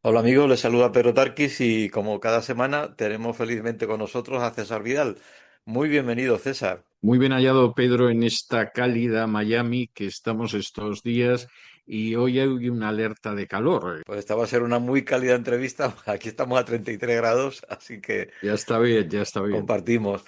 Hola amigos, les saluda Pedro Tarquis y como cada semana tenemos felizmente con nosotros a César Vidal. Muy bienvenido, César. Muy bien hallado, Pedro, en esta cálida Miami que estamos estos días y hoy hay una alerta de calor. Pues esta va a ser una muy cálida entrevista. Aquí estamos a 33 grados, así que Ya está bien, ya está bien. compartimos.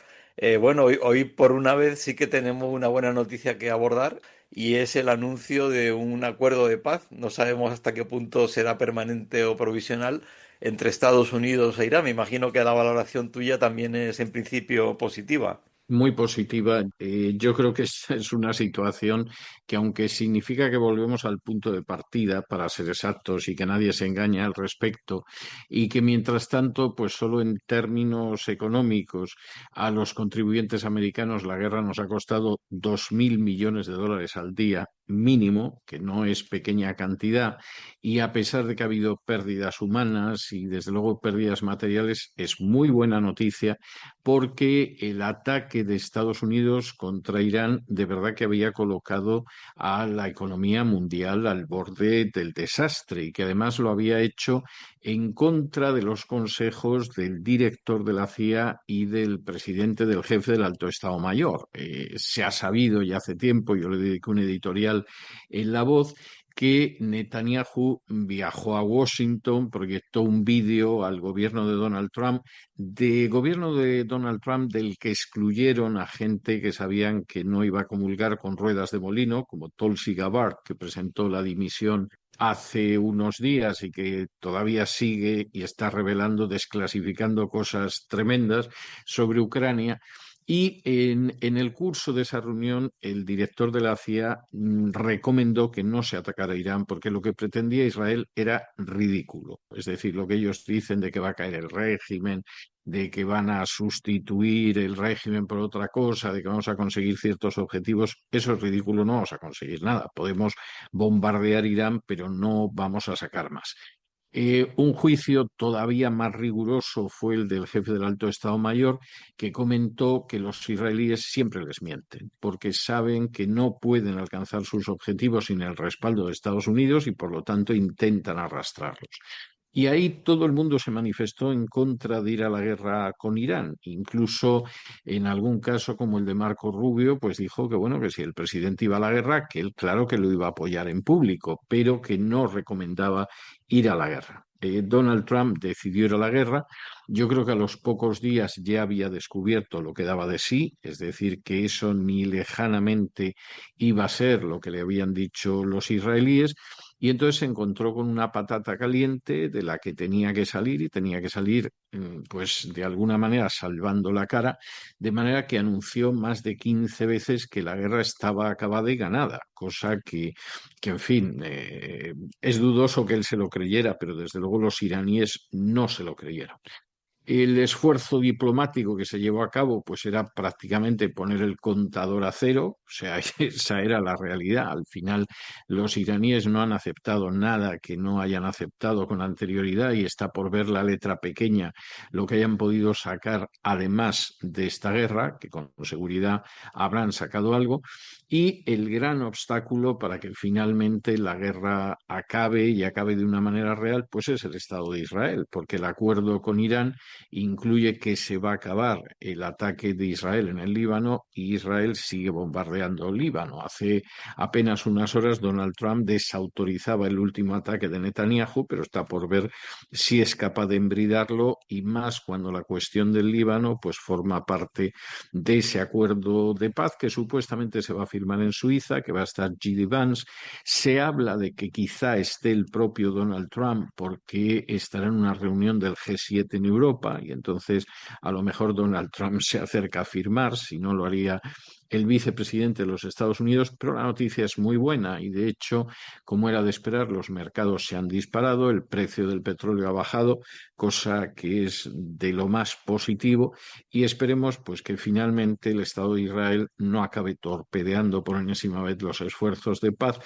Bueno, hoy por una vez sí que tenemos una buena noticia que abordar y es el anuncio de un acuerdo de paz. No sabemos hasta qué punto será permanente o provisional entre Estados Unidos e Irán. Me imagino que la valoración tuya también es en principio positiva. Muy positiva. Yo creo que es una situación que, aunque significa que volvemos al punto de partida, para ser exactos, y que nadie se engañe al respecto, y que mientras tanto, pues solo en términos económicos, a los contribuyentes americanos la guerra nos ha costado 2.000 millones de dólares al día mínimo, que no es pequeña cantidad, y a pesar de que ha habido pérdidas humanas y desde luego pérdidas materiales, es muy buena noticia porque el ataque de Estados Unidos contra Irán de verdad que había colocado a la economía mundial al borde del desastre y que además lo había hecho en contra de los consejos del director de la CIA y del presidente del jefe del Alto Estado Mayor. Se ha sabido ya hace tiempo, yo le dediqué un editorial en La Voz, que Netanyahu viajó a Washington, proyectó un vídeo al gobierno de gobierno de Donald Trump del que excluyeron a gente que sabían que no iba a comulgar con ruedas de molino, como Tulsi Gabbard, que presentó la dimisión hace unos días y que todavía sigue y está revelando, desclasificando cosas tremendas sobre Ucrania. Y en el curso de esa reunión, el director de la CIA recomendó que no se atacara a Irán porque lo que pretendía Israel era ridículo. Es decir, lo que ellos dicen de que va a caer el régimen, de que van a sustituir el régimen por otra cosa, de que vamos a conseguir ciertos objetivos, eso es ridículo, no vamos a conseguir nada. Podemos bombardear Irán, pero no vamos a sacar más. Un juicio todavía más riguroso fue el del jefe del Alto Estado Mayor, que comentó que los israelíes siempre les mienten, porque saben que no pueden alcanzar sus objetivos sin el respaldo de Estados Unidos y por lo tanto intentan arrastrarlos. Y ahí todo el mundo se manifestó en contra de ir a la guerra con Irán. Incluso en algún caso, como el de Marco Rubio, pues dijo que bueno, que si el presidente iba a la guerra, que él claro que lo iba a apoyar en público, pero que no recomendaba ir a la guerra. Donald Trump decidió ir a la guerra. Yo creo que a los pocos días ya había descubierto lo que daba de sí, es decir, que eso ni lejanamente iba a ser lo que le habían dicho los israelíes. Y entonces se encontró con una patata caliente de la que tenía que salir y tenía que salir, pues de alguna manera salvando la cara, de manera que anunció más de 15 veces que la guerra estaba acabada y ganada, cosa que en fin, es dudoso que él se lo creyera, pero desde luego los iraníes no se lo creyeron. El esfuerzo diplomático que se llevó a cabo, pues era prácticamente poner el contador a cero, o sea, esa era la realidad. Al final, los iraníes no han aceptado nada que no hayan aceptado con anterioridad y está por ver la letra pequeña lo que hayan podido sacar además de esta guerra, que con seguridad habrán sacado algo. Y el gran obstáculo para que finalmente la guerra acabe y acabe de una manera real, pues es el Estado de Israel, porque el acuerdo con Irán incluye que se va a acabar el ataque de Israel en el Líbano y Israel sigue bombardeando el Líbano. Hace apenas unas horas Donald Trump desautorizaba el último ataque de Netanyahu, pero está por ver si es capaz de embridarlo y más cuando la cuestión del Líbano pues forma parte de ese acuerdo de paz que supuestamente se va a firmar en Suiza, que va a estar J.D. Vance. Se habla de que quizá esté el propio Donald Trump porque estará en una reunión del G7 en Europa y entonces a lo mejor Donald Trump se acerca a firmar, si no lo haría el vicepresidente de los Estados Unidos, pero la noticia es muy buena y de hecho, como era de esperar, los mercados se han disparado, el precio del petróleo ha bajado, cosa que es de lo más positivo y esperemos pues que finalmente el Estado de Israel no acabe torpedeando por enésima vez los esfuerzos de paz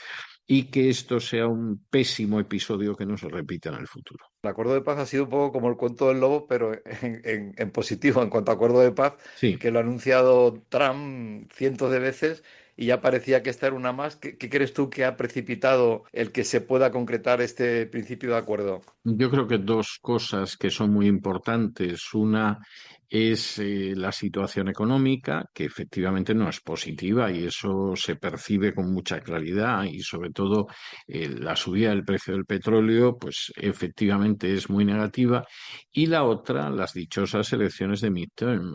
y que esto sea un pésimo episodio que no se repita en el futuro. El acuerdo de paz ha sido un poco como el cuento del lobo, pero en positivo, en cuanto a acuerdo de paz, Sí, que lo ha anunciado Trump cientos de veces y ya parecía que esta era una más. ¿Qué crees tú que ha precipitado el que se pueda concretar este principio de acuerdo? Yo creo que dos cosas que son muy importantes. Una es la situación económica, que efectivamente no es positiva y eso se percibe con mucha claridad y sobre todo la subida del precio del petróleo, pues efectivamente es muy negativa. Y la otra, las dichosas elecciones de midterm.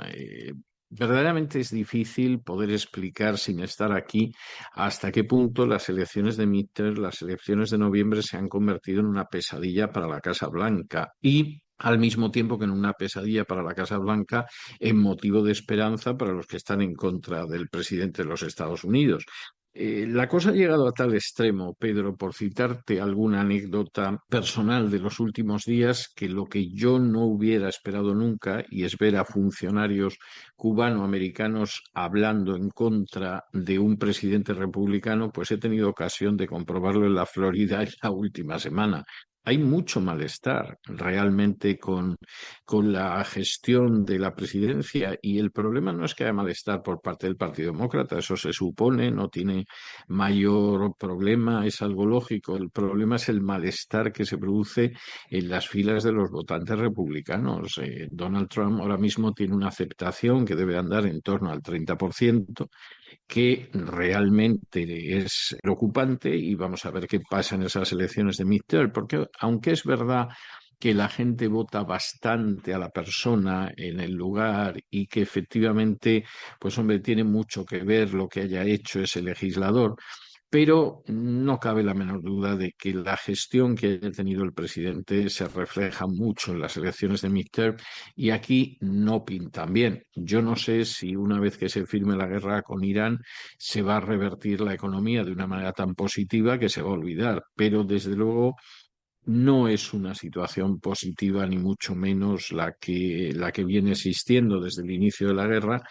Verdaderamente es difícil poder explicar sin estar aquí hasta qué punto las elecciones de midterm, las elecciones de noviembre se han convertido en una pesadilla para la Casa Blanca y al mismo tiempo que en una pesadilla para la Casa Blanca, en motivo de esperanza para los que están en contra del presidente de los Estados Unidos. La cosa ha llegado a tal extremo, Pedro, por citarte alguna anécdota personal de los últimos días, que lo que yo no hubiera esperado nunca, y es ver a funcionarios cubano-americanos hablando en contra de un presidente republicano, pues he tenido ocasión de comprobarlo en la Florida en la última semana. Hay mucho malestar realmente con la gestión de la presidencia y el problema no es que haya malestar por parte del Partido Demócrata, eso se supone, no tiene mayor problema, es algo lógico. El problema es el malestar que se produce en las filas de los votantes republicanos. Donald Trump ahora mismo tiene una aceptación que debe andar en torno al 30%, que realmente es preocupante y vamos a ver qué pasa en esas elecciones de midterm, porque aunque es verdad que la gente vota bastante a la persona en el lugar y que efectivamente, pues hombre, tiene mucho que ver lo que haya hecho ese legislador, pero no cabe la menor duda de que la gestión que haya tenido el presidente se refleja mucho en las elecciones de midterm y aquí no pintan bien. Yo no sé si una vez que se firme la guerra con Irán se va a revertir la economía de una manera tan positiva que se va a olvidar, pero desde luego no es una situación positiva ni mucho menos la que viene existiendo desde el inicio de la guerra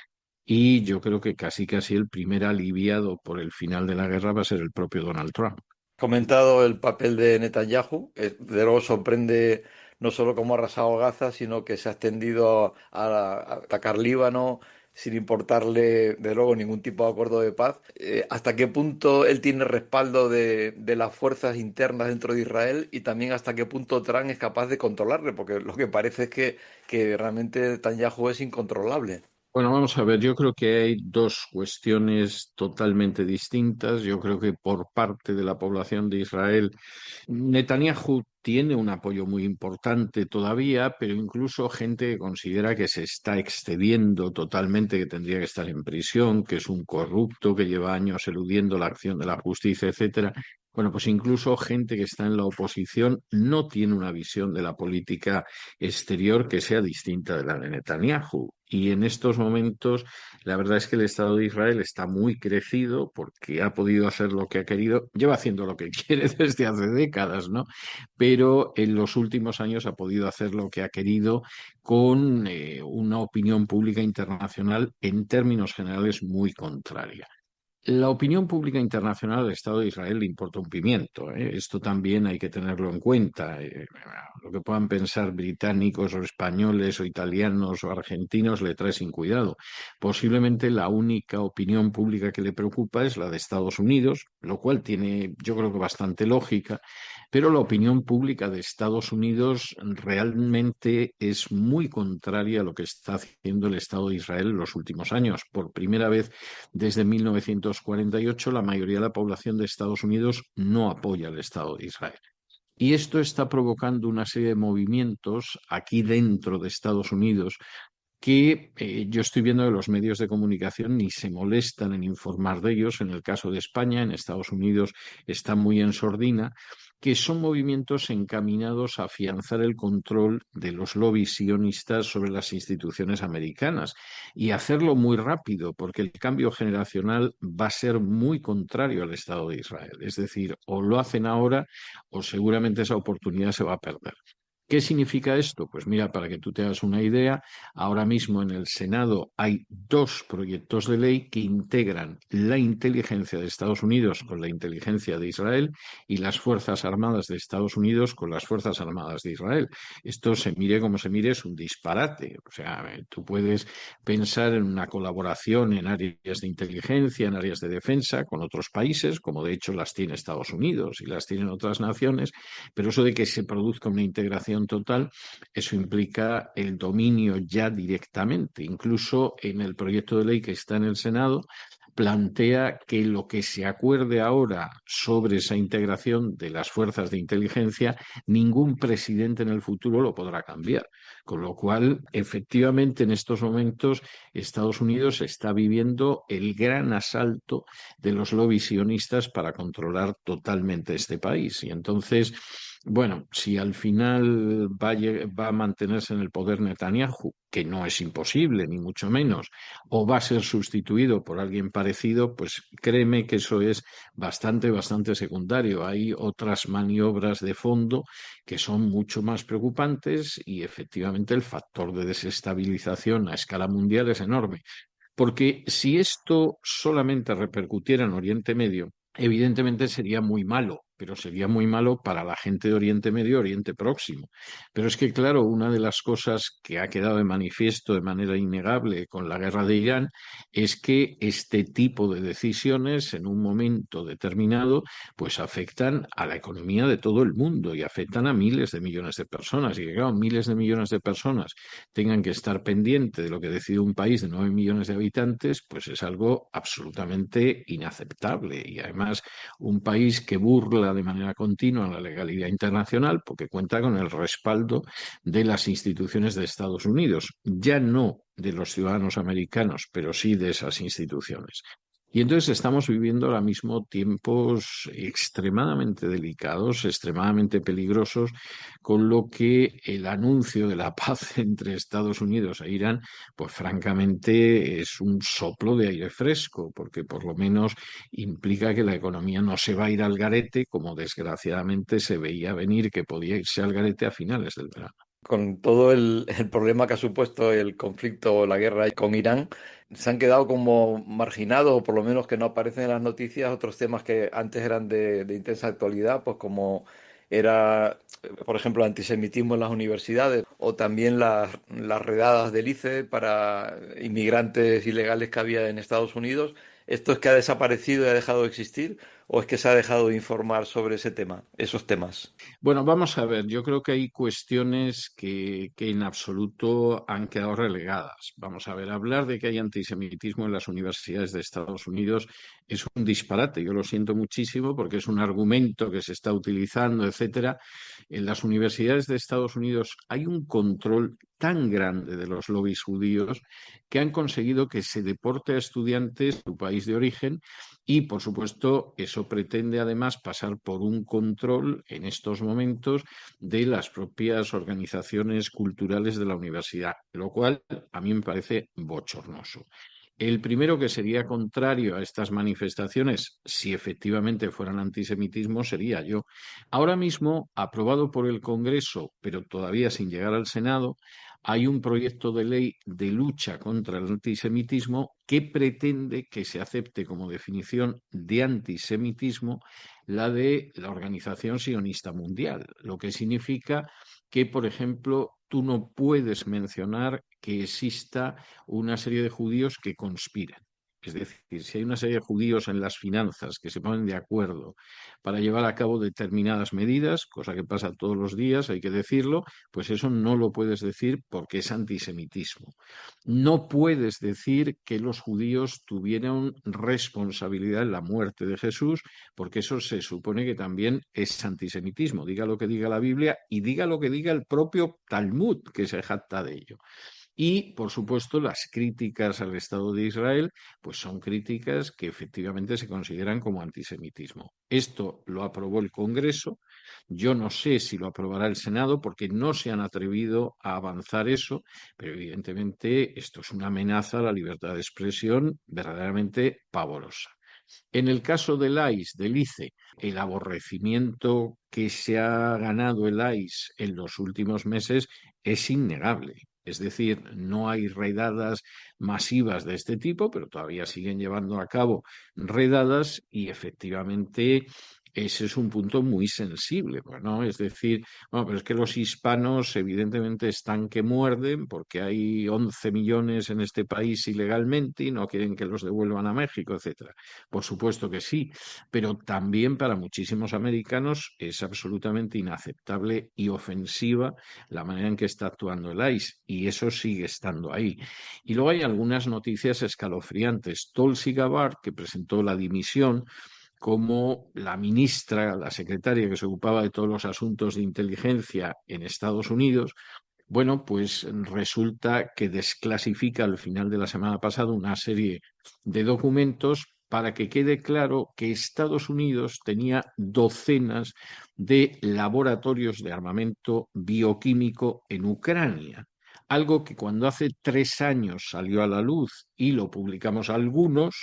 y yo creo que casi casi el primer aliviado por el final de la guerra va a ser el propio Donald Trump. Comentado el papel de Netanyahu, de luego sorprende no solo cómo ha arrasado Gaza, sino que se ha extendido a atacar Líbano sin importarle, de luego, ningún tipo de acuerdo de paz. ¿Hasta qué punto él tiene respaldo de las fuerzas internas dentro de Israel y también hasta qué punto Trump es capaz de controlarle? Porque lo que parece es que realmente Netanyahu es incontrolable. Bueno, vamos a ver, yo creo que hay dos cuestiones totalmente distintas. Yo creo que por parte de la población de Israel, Netanyahu tiene un apoyo muy importante todavía, pero incluso gente que considera que se está excediendo totalmente, que tendría que estar en prisión, que es un corrupto, que lleva años eludiendo la acción de la justicia, etcétera. Bueno, pues incluso gente que está en la oposición no tiene una visión de la política exterior que sea distinta de la de Netanyahu. Y en estos momentos, la verdad es que el Estado de Israel está muy crecido porque ha podido hacer lo que ha querido, lleva haciendo lo que quiere desde hace décadas, ¿no? Pero en los últimos años ha podido hacer lo que ha querido con una opinión pública internacional en términos generales muy contraria. La opinión pública internacional del Estado de Israel le importa un pimiento, ¿eh? Esto también hay que tenerlo en cuenta. Lo que puedan pensar británicos o españoles o italianos o argentinos le trae sin cuidado. Posiblemente la única opinión pública que le preocupa es la de Estados Unidos, lo cual tiene, yo creo que bastante lógica, pero la opinión pública de Estados Unidos realmente es muy contraria a lo que está haciendo el Estado de Israel en los últimos años. Por primera vez desde 1948, la mayoría de la población de Estados Unidos no apoya al Estado de Israel. Y esto está provocando una serie de movimientos aquí dentro de Estados Unidos que yo estoy viendo que los medios de comunicación ni se molestan en informar de ellos. En el caso de España, en Estados Unidos está muy en sordina, que son movimientos encaminados a afianzar el control de los lobbies sionistas sobre las instituciones americanas y hacerlo muy rápido, porque el cambio generacional va a ser muy contrario al Estado de Israel. Es decir, o lo hacen ahora o seguramente esa oportunidad se va a perder. ¿Qué significa esto? Pues mira, para que tú te hagas una idea, ahora mismo en el Senado hay dos proyectos de ley que integran la inteligencia de Estados Unidos con la inteligencia de Israel y las Fuerzas Armadas de Estados Unidos con las Fuerzas Armadas de Israel. Esto se mire como se mire, es un disparate. O sea, tú puedes pensar en una colaboración en áreas de inteligencia, en áreas de defensa con otros países, como de hecho las tiene Estados Unidos y las tienen otras naciones, pero eso de que se produzca una integración total, eso implica el dominio ya directamente. Incluso en el proyecto de ley que está en el Senado, plantea que lo que se acuerde ahora sobre esa integración de las fuerzas de inteligencia, ningún presidente en el futuro lo podrá cambiar. Con lo cual, efectivamente, en estos momentos, Estados Unidos está viviendo el gran asalto de los lobbies sionistas para controlar totalmente este país. Y entonces, bueno, si al final va a mantenerse en el poder Netanyahu, que no es imposible, ni mucho menos, o va a ser sustituido por alguien parecido, pues créeme que eso es bastante, bastante secundario. Hay otras maniobras de fondo que son mucho más preocupantes y efectivamente el factor de desestabilización a escala mundial es enorme. Porque si esto solamente repercutiera en Oriente Medio, evidentemente sería muy malo, pero sería muy malo para la gente de Oriente Medio, Oriente Próximo. Pero es que, claro, una de las cosas que ha quedado de manifiesto de manera innegable con la guerra de Irán es que este tipo de decisiones en un momento determinado pues afectan a la economía de todo el mundo y afectan a miles de millones de personas. Y que, claro, miles de millones de personas tengan que estar pendiente de lo que decide un país de 9 millones de habitantes, pues es algo absolutamente inaceptable. Y además, un país que burla de manera continua la legalidad internacional porque cuenta con el respaldo de las instituciones de Estados Unidos, ya no de los ciudadanos americanos, pero sí de esas instituciones. Y entonces estamos viviendo ahora mismo tiempos extremadamente delicados, extremadamente peligrosos, con lo que el anuncio de la paz entre Estados Unidos e Irán, pues francamente es un soplo de aire fresco, porque por lo menos implica que la economía no se va a ir al garete, como desgraciadamente se veía venir que podía irse al garete a finales del verano. Con todo el problema que ha supuesto el conflicto o la guerra con Irán, se han quedado como marginados, o por lo menos que no aparecen en las noticias, otros temas que antes eran de intensa actualidad, pues como era, por ejemplo, el antisemitismo en las universidades, o también las redadas del ICE para inmigrantes ilegales que había en Estados Unidos. ¿Esto es que ha desaparecido y ha dejado de existir? ¿O es que se ha dejado de informar sobre ese tema, esos temas? Bueno, vamos a ver, yo creo que hay cuestiones que en absoluto han quedado relegadas. Vamos a ver, hablar de que hay antisemitismo en las universidades de Estados Unidos es un disparate. Yo lo siento muchísimo porque es un argumento que se está utilizando, etcétera. En las universidades de Estados Unidos hay un control tan grande de los lobbies judíos que han conseguido que se deporte a estudiantes de su país de origen y, por supuesto, eso pretende además pasar por un control en estos momentos de las propias organizaciones culturales de la universidad, lo cual a mí me parece bochornoso. El primero que sería contrario a estas manifestaciones, si efectivamente fueran antisemitismo, sería yo. Ahora mismo, aprobado por el Congreso, pero todavía sin llegar al Senado, hay un proyecto de ley de lucha contra el antisemitismo que pretende que se acepte como definición de antisemitismo la de la Organización Sionista Mundial, lo que significa que, por ejemplo, tú no puedes mencionar que exista una serie de judíos que conspiran. Es decir, si hay una serie de judíos en las finanzas que se ponen de acuerdo para llevar a cabo determinadas medidas, cosa que pasa todos los días, hay que decirlo, pues eso no lo puedes decir porque es antisemitismo. No puedes decir que los judíos tuvieron responsabilidad en la muerte de Jesús, porque eso se supone que también es antisemitismo. Diga lo que diga la Biblia y diga lo que diga el propio Talmud, que se jacta de ello. Y, por supuesto, las críticas al Estado de Israel, pues son críticas que efectivamente se consideran como antisemitismo. Esto lo aprobó el Congreso. Yo no sé si lo aprobará el Senado porque no se han atrevido a avanzar eso, pero evidentemente esto es una amenaza a la libertad de expresión verdaderamente pavorosa. En el caso del ICE, el aborrecimiento que se ha ganado el ICE en los últimos meses es innegable. Es decir, no hay redadas masivas de este tipo, pero todavía siguen llevando a cabo redadas y efectivamente ese es un punto muy sensible, pues, ¿no? Es decir, bueno, pero es que los hispanos evidentemente están que muerden porque hay 11 millones en este país ilegalmente y no quieren que los devuelvan a México, etcétera. Por supuesto que sí, pero también para muchísimos americanos es absolutamente inaceptable y ofensiva la manera en que está actuando el ICE, y eso sigue estando ahí. Y luego hay algunas noticias escalofriantes. Tulsi Gabbard, que presentó la dimisión como la ministra, la secretaria que se ocupaba de todos los asuntos de inteligencia en Estados Unidos, bueno, pues resulta que desclasifica al final de la semana pasada una serie de documentos para que quede claro que Estados Unidos tenía docenas de laboratorios de armamento bioquímico en Ucrania. Algo que cuando hace 3 años salió a la luz y lo publicamos algunos,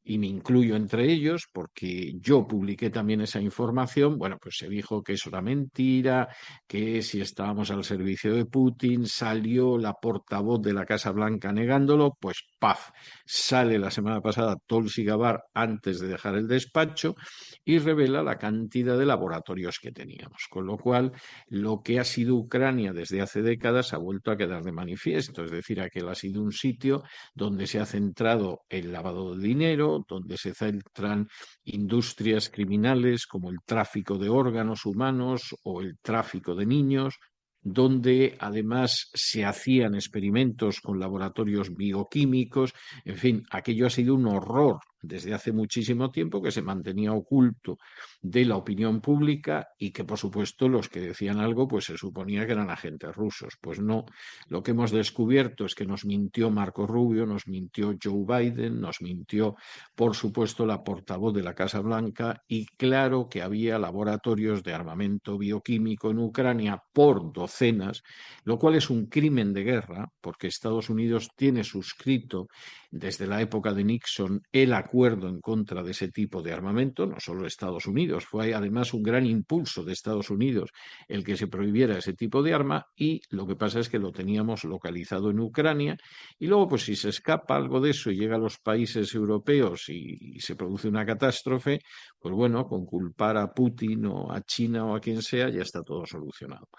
y me incluyo entre ellos porque yo publiqué también esa información, bueno, pues se dijo que eso era mentira, que si estábamos al servicio de Putin, salió la portavoz de la Casa Blanca negándolo, pues ¡paf! Sale la semana pasada Tulsi Gabbard antes de dejar el despacho y revela la cantidad de laboratorios que teníamos, con lo cual lo que ha sido Ucrania desde hace décadas ha vuelto a quedar de manifiesto, es decir, aquel ha sido un sitio donde se ha centrado el lavado de dinero, donde se centran industrias criminales como el tráfico de órganos humanos o el tráfico de niños, donde además se hacían experimentos con laboratorios bioquímicos, en fin, aquello ha sido un horror desde hace muchísimo tiempo que se mantenía oculto de la opinión pública y que por supuesto los que decían algo pues se suponía que eran agentes rusos. Pues no, lo que hemos descubierto es que nos mintió Marco Rubio, nos mintió Joe Biden, nos mintió, por supuesto, la portavoz de la Casa Blanca y claro que había laboratorios de armamento bioquímico en Ucrania por docenas, lo cual es un crimen de guerra porque Estados Unidos tiene suscrito desde la época de Nixon el acuerdo en contra de ese tipo de armamento, no solo Estados Unidos, fue además un gran impulso de Estados Unidos el que se prohibiera ese tipo de arma y lo que pasa es que lo teníamos localizado en Ucrania y luego pues si se escapa algo de eso y llega a los países europeos y se produce una catástrofe, pues bueno, con culpar a Putin o a China o a quien sea ya está todo solucionado.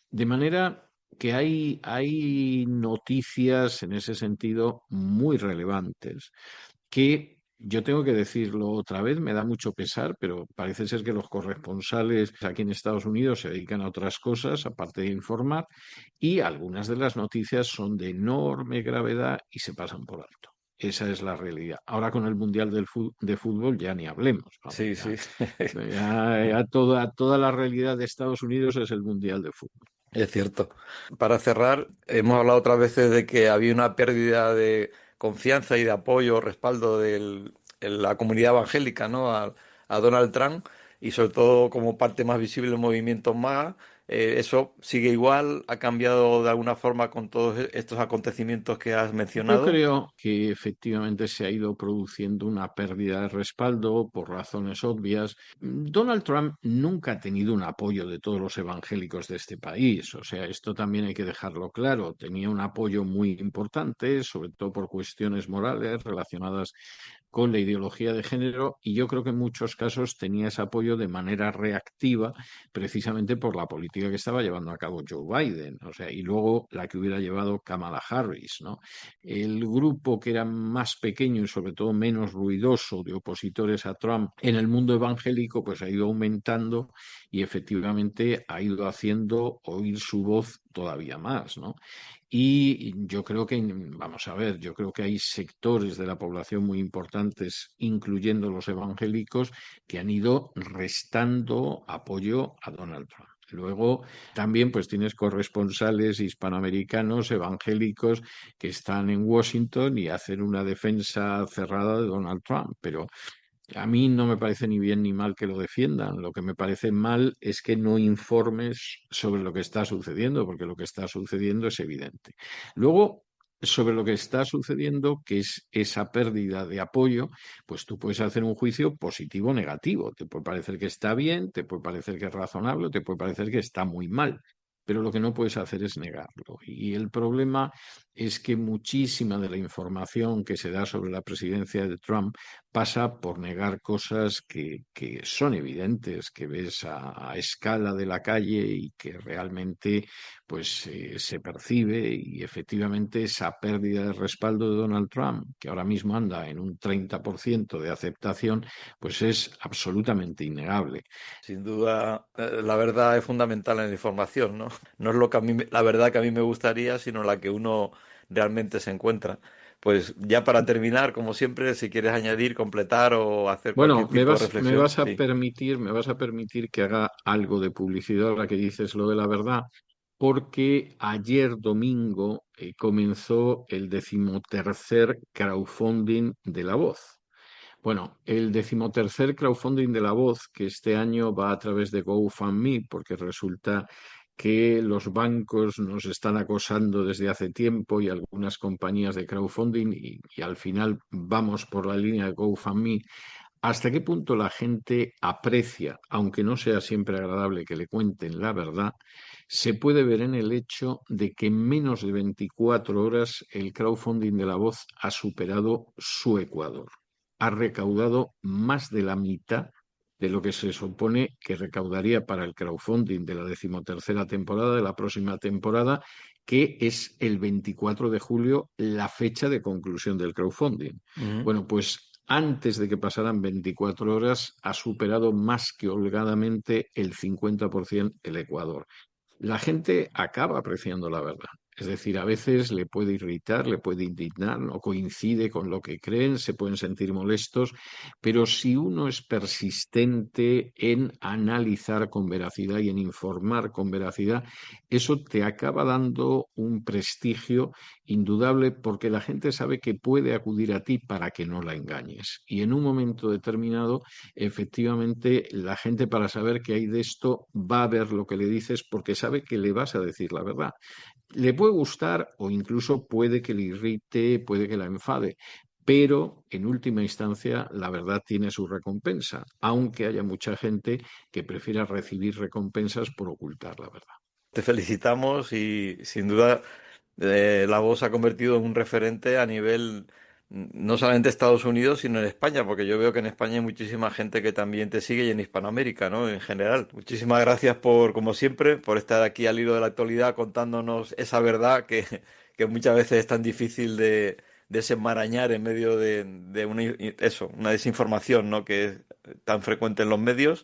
De manera que hay noticias en ese sentido muy relevantes que yo tengo que decirlo otra vez, me da mucho pesar, pero parece ser que los corresponsales aquí en Estados Unidos se dedican a otras cosas, aparte de informar, y algunas de las noticias son de enorme gravedad y se pasan por alto. Esa es la realidad. Ahora con el Mundial de Fútbol ya ni hablemos. Vamos, Sí, sí. toda la realidad de Estados Unidos es el Mundial de Fútbol. Es cierto. Para cerrar, hemos hablado otras veces de que había una pérdida de confianza y de apoyo, respaldo en la comunidad evangélica, ¿no? A Donald Trump y sobre todo como parte más visible del movimiento MAGA. Eso sigue igual, ha cambiado de alguna forma con todos estos acontecimientos que has Yo mencionado. creo que efectivamente se ha ido produciendo una pérdida de respaldo por razones obvias. Donald Trump nunca ha tenido un apoyo de todos los evangélicos de este país. O sea, esto también hay que dejarlo claro. Tenía un apoyo muy importante, sobre todo por cuestiones morales relacionadas con la ideología de género, y yo creo que en muchos casos tenía ese apoyo de manera reactiva, precisamente por la política que estaba llevando a cabo Joe Biden, o sea, y luego la que hubiera llevado Kamala Harris, ¿no? El grupo que era más pequeño y sobre todo menos ruidoso de opositores a Trump en el mundo evangélico, pues ha ido aumentando y efectivamente ha ido haciendo oír su voz todavía más, ¿no? Y yo creo que, vamos a ver, yo creo que hay sectores de la población muy importantes, incluyendo los evangélicos, que han ido restando apoyo a Donald Trump. Luego también pues tienes corresponsales hispanoamericanos evangélicos que están en Washington y hacen una defensa cerrada de Donald Trump, pero a mí no me parece ni bien ni mal que lo defiendan. Lo que me parece mal es que no informes sobre lo que está sucediendo, porque lo que está sucediendo es evidente. Luego, sobre lo que está sucediendo, que es esa pérdida de apoyo, pues tú puedes hacer un juicio positivo o negativo. Te puede parecer que está bien, te puede parecer que es razonable, te puede parecer que está muy mal. Pero lo que no puedes hacer es negarlo. Y el problema es que muchísima de la información que se da sobre la presidencia de Trump pasa por negar cosas que son evidentes, que ves a escala de la calle y que realmente pues se percibe y efectivamente esa pérdida de respaldo de Donald Trump, que ahora mismo anda en un 30% de aceptación, pues es absolutamente innegable. Sin duda, la verdad es fundamental en la información, ¿no? No es lo que a mí, la verdad que a mí me gustaría, sino la que uno realmente se encuentra. Pues ya para terminar, como siempre, si quieres añadir, completar o hacer Bueno, cualquier tipo de me reflexión, vas a sí. permitir, me vas a permitir que haga algo de publicidad ahora que dices lo de la verdad, porque ayer domingo comenzó el 13º crowdfunding de La Voz. Bueno, el 13º crowdfunding de La Voz, que este año va a través de GoFundMe, porque resulta que los bancos nos están acosando desde hace tiempo y algunas compañías de crowdfunding y al final vamos por la línea de GoFundMe. ¿Hasta qué punto la gente aprecia, aunque no sea siempre agradable que le cuenten la verdad? Se puede ver en el hecho de que en menos de 24 horas el crowdfunding de La Voz ha superado su Ecuador. Ha recaudado más de la mitad de lo que se supone que recaudaría para el crowdfunding de la 13ª temporada, de la próxima temporada, que es el 24 de julio, la fecha de conclusión del crowdfunding. Ujú. Bueno, pues antes de que pasaran 24 horas, ha superado más que holgadamente el 50% el Ecuador. La gente acaba apreciando la verdad. Es decir, a veces le puede irritar, le puede indignar, no coincide con lo que creen, se pueden sentir molestos, pero si uno es persistente en analizar con veracidad y en informar con veracidad, eso te acaba dando un prestigio indudable porque la gente sabe que puede acudir a ti para que no la engañes. Y en un momento determinado, efectivamente, la gente para saber qué hay de esto va a ver lo que le dices porque sabe que le vas a decir la verdad. Le puede gustar o incluso puede que le irrite, puede que la enfade, pero en última instancia la verdad tiene su recompensa, aunque haya mucha gente que prefiera recibir recompensas por ocultar la verdad. Te felicitamos y sin duda la voz se ha convertido en un referente a nivel no solamente de Estados Unidos, sino en España, porque yo veo que en España hay muchísima gente que también te sigue y en Hispanoamérica, ¿no? En general. Muchísimas gracias por, como siempre, por estar aquí al hilo de la actualidad contándonos esa verdad que muchas veces es tan difícil de desenmarañar en medio de una desinformación, ¿no? Que es tan frecuente en los medios.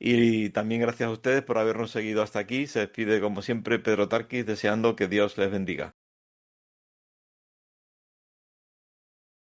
Y también gracias a ustedes por habernos seguido hasta aquí. Se despide como siempre Pedro Tarquis deseando que Dios les bendiga.